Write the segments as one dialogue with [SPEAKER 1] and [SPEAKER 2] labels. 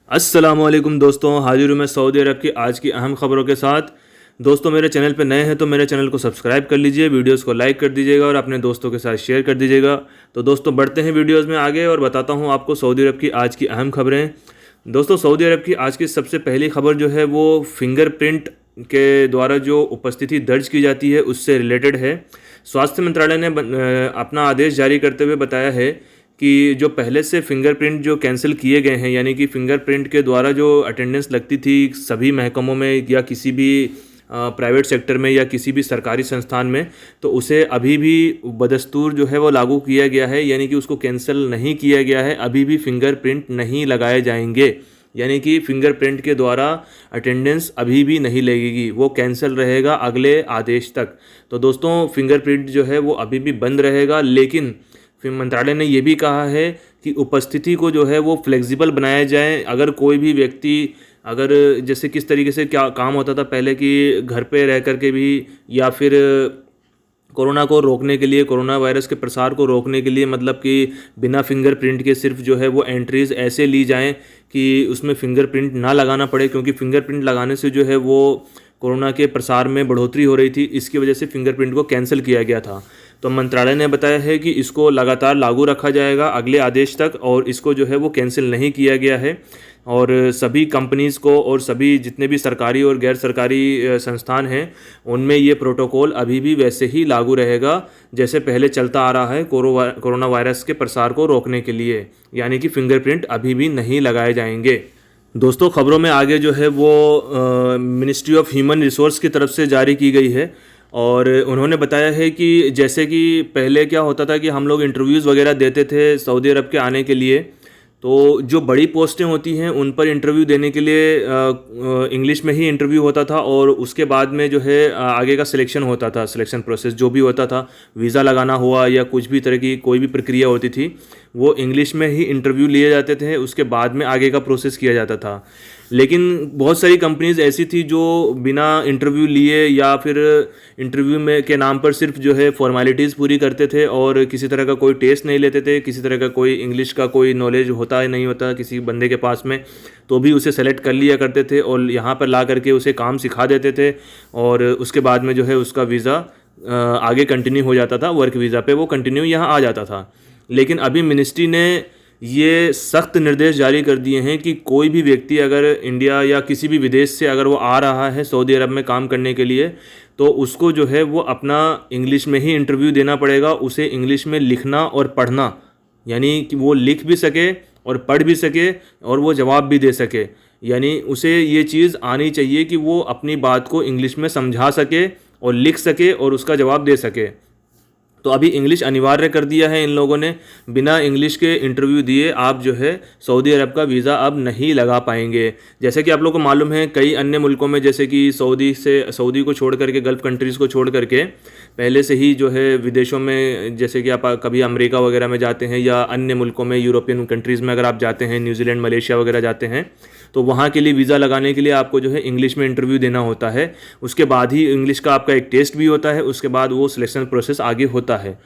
[SPEAKER 1] अस्सलामुअलैकुम दोस्तों, हाजिर हूँ मैं सऊदी अरब की आज की अहम खबरों के साथ। दोस्तों, मेरे चैनल पर नए हैं तो मेरे चैनल को सब्सक्राइब कर लीजिए, वीडियोस को लाइक कर दीजिएगा और अपने दोस्तों के साथ शेयर कर दीजिएगा। तो दोस्तों, बढ़ते हैं वीडियोस में आगे और बताता हूँ आपको सऊदी अरब की आज की अहम खबरें। दोस्तों, सऊदी अरब की आज की सबसे पहली खबर जो है वो फिंगरप्रिंट के द्वारा जो उपस्थिति दर्ज की जाती है उससे रिलेटेड है। स्वास्थ्य मंत्रालय ने अपना आदेश जारी करते हुए बताया है कि जो पहले से फिंगरप्रिंट जो कैंसिल किए गए हैं, यानी कि फिंगरप्रिंट के द्वारा जो अटेंडेंस लगती थी सभी महकमों में या किसी भी प्राइवेट सेक्टर में या किसी भी सरकारी संस्थान में, तो उसे अभी भी बदस्तूर जो है वो लागू किया गया है, यानी कि उसको कैंसिल नहीं किया गया है। अभी भी फिंगरप्रिंट नहीं लगाए जाएंगे, यानी कि फिंगरप्रिंट के द्वारा अटेंडेंस अभी भी नहीं लगेगी, वो कैंसिल रहेगा अगले आदेश तक। तो दोस्तों, फिंगरप्रिंट जो है वो अभी भी बंद रहेगा, लेकिन फिर मंत्रालय ने ये भी कहा है कि उपस्थिति को जो है वो फ्लेक्सिबल बनाया जाए। अगर कोई भी व्यक्ति, अगर जैसे किस तरीके से क्या काम होता था पहले कि घर पे रह कर के भी, या फिर कोरोना को रोकने के लिए, कोरोना वायरस के प्रसार को रोकने के लिए, मतलब कि बिना फिंगरप्रिंट के सिर्फ जो है वो एंट्रीज़ ऐसे ली जाएं कि उसमें फिंगरप्रिंट ना लगाना पड़े, क्योंकि फिंगरप्रिंट लगाने से जो है वो कोरोना के प्रसार में बढ़ोतरी हो रही थी। इसकी वजह से फिंगरप्रिंट को कैंसिल किया गया था। तो मंत्रालय ने बताया है कि इसको लगातार लागू रखा जाएगा अगले आदेश तक, और इसको जो है वो कैंसिल नहीं किया गया है। और सभी कंपनीज़ को और सभी जितने भी सरकारी और गैर सरकारी संस्थान हैं उनमें ये प्रोटोकॉल अभी भी वैसे ही लागू रहेगा जैसे पहले चलता आ रहा है कोरोना वायरस के प्रसार को रोकने के लिए, यानी कि फिंगरप्रिंट अभी भी नहीं लगाए जाएंगे। दोस्तों, खबरों में आगे जो है वो मिनिस्ट्री ऑफ ह्यूमन रिसोर्स की तरफ से जारी की गई है, और उन्होंने बताया है कि जैसे कि पहले क्या होता था कि हम लोग इंटरव्यूज़ वगैरह देते थे सऊदी अरब के आने के लिए, तो जो बड़ी पोस्टें होती हैं उन पर इंटरव्यू देने के लिए इंग्लिश में ही इंटरव्यू होता था, और उसके बाद में जो है आगे का सिलेक्शन होता था। सिलेक्शन प्रोसेस जो भी होता था, वीज़ा लगाना हुआ या कुछ भी तरह की कोई भी प्रक्रिया होती थी, वो इंग्लिश में ही इंटरव्यू लिए जाते थे, उसके बाद में आगे का प्रोसेस किया जाता था। लेकिन बहुत सारी कंपनीज़ ऐसी थी जो बिना इंटरव्यू लिए या फिर इंटरव्यू में के नाम पर सिर्फ जो है फॉर्मेलिटीज़ पूरी करते थे और किसी तरह का कोई टेस्ट नहीं लेते थे, किसी तरह का कोई इंग्लिश का कोई नॉलेज होता है नहीं होता किसी बंदे के पास में, तो भी उसे सेलेक्ट कर लिया करते थे और यहाँ पर ला करके उसे काम सिखा देते थे, और उसके बाद में जो है उसका वीज़ा आगे कंटिन्यू हो जाता था, वर्क वीज़ा पे वो कंटिन्यू यहाँ आ जाता था। लेकिन अभी मिनिस्ट्री ने ये सख्त निर्देश जारी कर दिए हैं कि कोई भी व्यक्ति अगर इंडिया या किसी भी विदेश से अगर वो आ रहा है सऊदी अरब में काम करने के लिए, तो उसको जो है वो अपना इंग्लिश में ही इंटरव्यू देना पड़ेगा। उसे इंग्लिश में लिखना और पढ़ना, यानी कि वो लिख भी सके और पढ़ भी सके और वो जवाब भी दे सके, यानी उसे ये चीज़ आनी चाहिए कि वो अपनी बात को इंग्लिश में समझा सके और लिख सके और उसका जवाब दे सके। तो अभी इंग्लिश अनिवार्य कर दिया है इन लोगों ने। बिना इंग्लिश के इंटरव्यू दिए आप जो है सऊदी अरब का वीज़ा अब नहीं लगा पाएंगे। जैसे कि आप लोगों को मालूम है, कई अन्य मुल्कों में, जैसे कि सऊदी को छोड़ करके, गल्फ़ कंट्रीज़ को छोड़ करके पहले से ही जो है विदेशों में, जैसे कि आप कभी अमेरिका वगैरह में जाते हैं या अन्य मुल्कों में, यूरोपियन कंट्रीज़ में अगर आप जाते हैं, न्यूजीलैंड, मलेशिया वगैरह जाते हैं, तो वहाँ के लिए वीज़ा लगाने के लिए आपको जो है इंग्लिश में इंटरव्यू देना होता है। उसके बाद ही इंग्लिश का आपका एक टेस्ट भी होता है, उसके बाद वो सिलेक्शन प्रोसेस आगे होता है।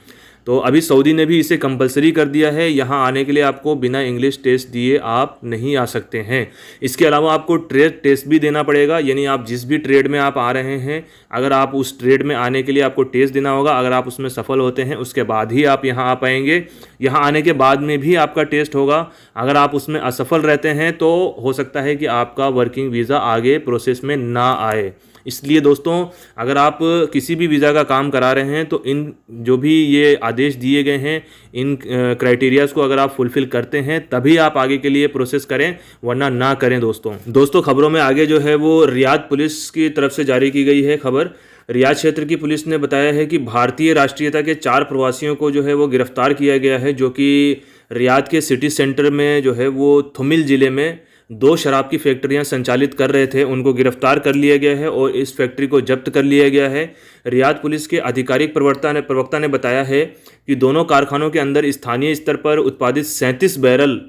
[SPEAKER 1] तो अभी सऊदी ने भी इसे कंपलसरी कर दिया है, यहाँ आने के लिए आपको बिना इंग्लिश टेस्ट दिए आप नहीं आ सकते हैं। इसके अलावा आपको ट्रेड टेस्ट भी देना पड़ेगा, यानी आप जिस भी ट्रेड में आप आ रहे हैं, अगर आप उस ट्रेड में आने के लिए आपको टेस्ट देना होगा। अगर आप उसमें सफल होते हैं उसके बाद ही आप यहाँ आ पाएंगे। यहाँ आने के बाद में भी आपका टेस्ट होगा। अगर आप उसमें असफल रहते हैं तो हो सकता है कि आपका वर्किंग वीज़ा आगे प्रोसेस में ना आए। इसलिए दोस्तों, अगर आप किसी भी वीज़ा का काम करा रहे हैं तो इन जो भी ये आदेश दिए गए हैं, इन क्राइटेरियाज़ को अगर आप फुलफ़िल करते हैं तभी आप आगे के लिए प्रोसेस करें, वरना ना करें। दोस्तों, खबरों में आगे जो है वो रियाद पुलिस की तरफ से जारी की गई है खबर। रियाद क्षेत्र की पुलिस ने बताया है कि भारतीय राष्ट्रीयता के 4 प्रवासियों को जो है वो गिरफ्तार किया गया है, जो कि रियाद के सिटी सेंटर में जो है वो थुमिल ज़िले में 2 शराब की फैक्ट्रियां संचालित कर रहे थे, उनको गिरफ्तार कर लिया गया है और इस फैक्ट्री को जब्त कर लिया गया है। रियाद पुलिस के आधिकारिक प्रवक्ता ने बताया है कि दोनों कारखानों के अंदर स्थानीय स्तर पर उत्पादित 37 बैरल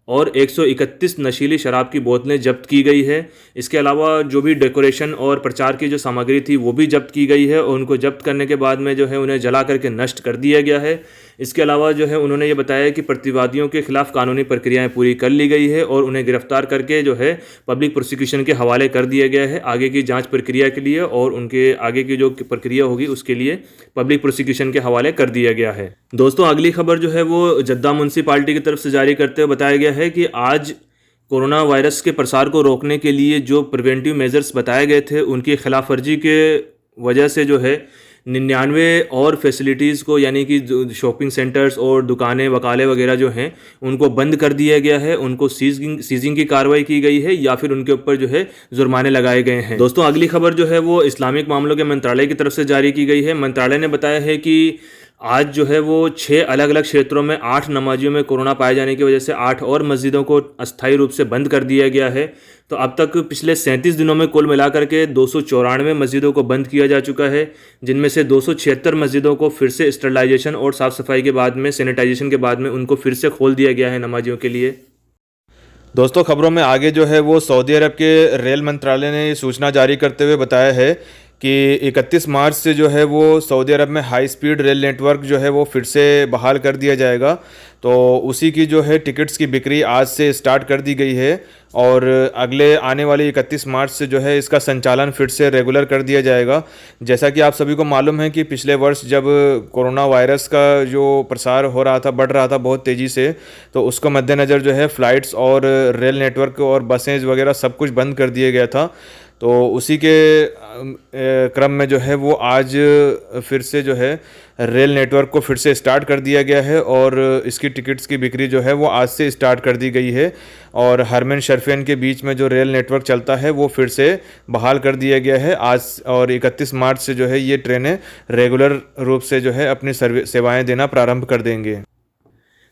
[SPEAKER 1] और 131 नशीली शराब की बोतलें जब्त की गई है। इसके अलावा जो भी डेकोरेशन और प्रचार की जो सामग्री थी वो भी जब्त की गई है, और उनको जब्त करने के बाद में जो है उन्हें जला करके नष्ट कर दिया गया है। इसके अलावा जो है उन्होंने ये बताया कि प्रतिवादियों के खिलाफ कानूनी प्रक्रियाएं पूरी कर ली गई है और उन्हें गिरफ्तार करके जो है पब्लिक प्रोसिक्यूशन के हवाले कर दिया गया है आगे की जांच प्रक्रिया के लिए, और उनके आगे की जो प्रक्रिया होगी उसके लिए पब्लिक प्रोसिक्यूशन के हवाले कर दिया गया है। दोस्तों अगली खबर जो है वो जद्दा म्युनिसिपैलिटी की तरफ से जारी करते हुए बताया गया है कि आज कोरोना वायरस के प्रसार को रोकने के लिए जो प्रिवेंटिव मेजर्स बताए गए थे उनकी खिलाफ वर्जी के वजह से जो है 99 और फैसिलिटीज़ को, यानी कि शॉपिंग सेंटर्स और दुकानें वकाले वगैरह जो हैं उनको बंद कर दिया गया है, उनको सीजिंग की कार्रवाई की गई है या फिर उनके ऊपर जो है जुर्माने लगाए गए हैं। दोस्तों अगली खबर जो है वो इस्लामिक मामलों के मंत्रालय की तरफ से जारी की गई है। मंत्रालय ने बताया है कि आज जो है वो 6 अलग अलग क्षेत्रों में 8 नमाजियों में कोरोना पाए जाने की वजह से 8 और मस्जिदों को अस्थायी रूप से बंद कर दिया गया है। तो अब तक पिछले 37 दिनों में कुल मिलाकर के 294 मस्जिदों को बंद किया जा चुका है, जिनमें से 276 मस्जिदों को फिर से स्टरलाइजेशन और साफ़ सफाई के बाद में, सैनिटाइजेशन के बाद में उनको फिर से खोल दिया गया है नमाजियों के लिए। दोस्तों खबरों में आगे जो है वो सऊदी अरब के रेल मंत्रालय ने सूचना जारी करते हुए बताया है कि 31 मार्च से जो है वो सऊदी अरब में हाई स्पीड रेल नेटवर्क जो है वो फिर से बहाल कर दिया जाएगा। तो उसी की जो है टिकट्स की बिक्री आज से स्टार्ट कर दी गई है और अगले आने वाली 31 मार्च से जो है इसका संचालन फिर से रेगुलर कर दिया जाएगा। जैसा कि आप सभी को मालूम है कि पिछले वर्ष जब कोरोना वायरस का जो प्रसार हो रहा था, बढ़ रहा था बहुत तेज़ी से, तो उसको मद्देनज़र जो है फ़्लाइट्स और रेल नेटवर्क और बसें वगैरह सब कुछ बंद कर दिया गया था। तो उसी के क्रम में जो है वो आज फिर से जो है रेल नेटवर्क को फिर से स्टार्ट कर दिया गया है और इसकी टिकट्स की बिक्री जो है वो आज से स्टार्ट कर दी गई है और हरमैन शरीफैन के बीच में जो रेल नेटवर्क चलता है वो फिर से बहाल कर दिया गया है आज, और 31 मार्च से जो है ये ट्रेनें रेगुलर रूप से जो है अपनी सेवाएं देना प्रारंभ कर देंगे।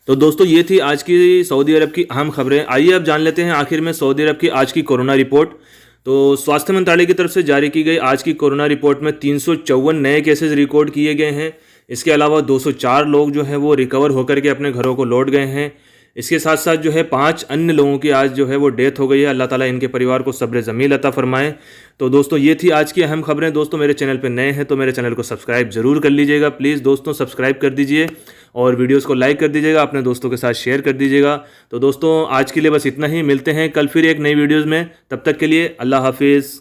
[SPEAKER 1] तो दोस्तों ये थी आज की सऊदी अरब की अहम खबरें। आइए अब जान लेते हैं आखिर में सऊदी अरब की आज की कोरोना रिपोर्ट। तो स्वास्थ्य मंत्रालय की तरफ से जारी की गई आज की कोरोना रिपोर्ट में 354 नए केसेस रिकॉर्ड किए गए हैं। इसके अलावा 204 लोग जो हैं वो रिकवर होकर के अपने घरों को लौट गए हैं। इसके साथ साथ जो है 5 अन्य लोगों की आज जो है वो डेथ हो गई है। अल्लाह ताला इनके परिवार को सब्र जमील अता फरमाए। तो दोस्तों ये थी आज की अहम खबरें। दोस्तों मेरे चैनल पे नए हैं तो मेरे चैनल को सब्सक्राइब जरूर कर लीजिएगा। प्लीज़ दोस्तों सब्सक्राइब कर दीजिए और वीडियोस को लाइक कर दीजिएगा, अपने दोस्तों के साथ शेयर कर दीजिएगा। तो दोस्तों आज के लिए बस इतना ही, मिलते हैं कल फिर एक नई वीडियोज़ में। तब तक के लिए अल्लाह हाफिज़।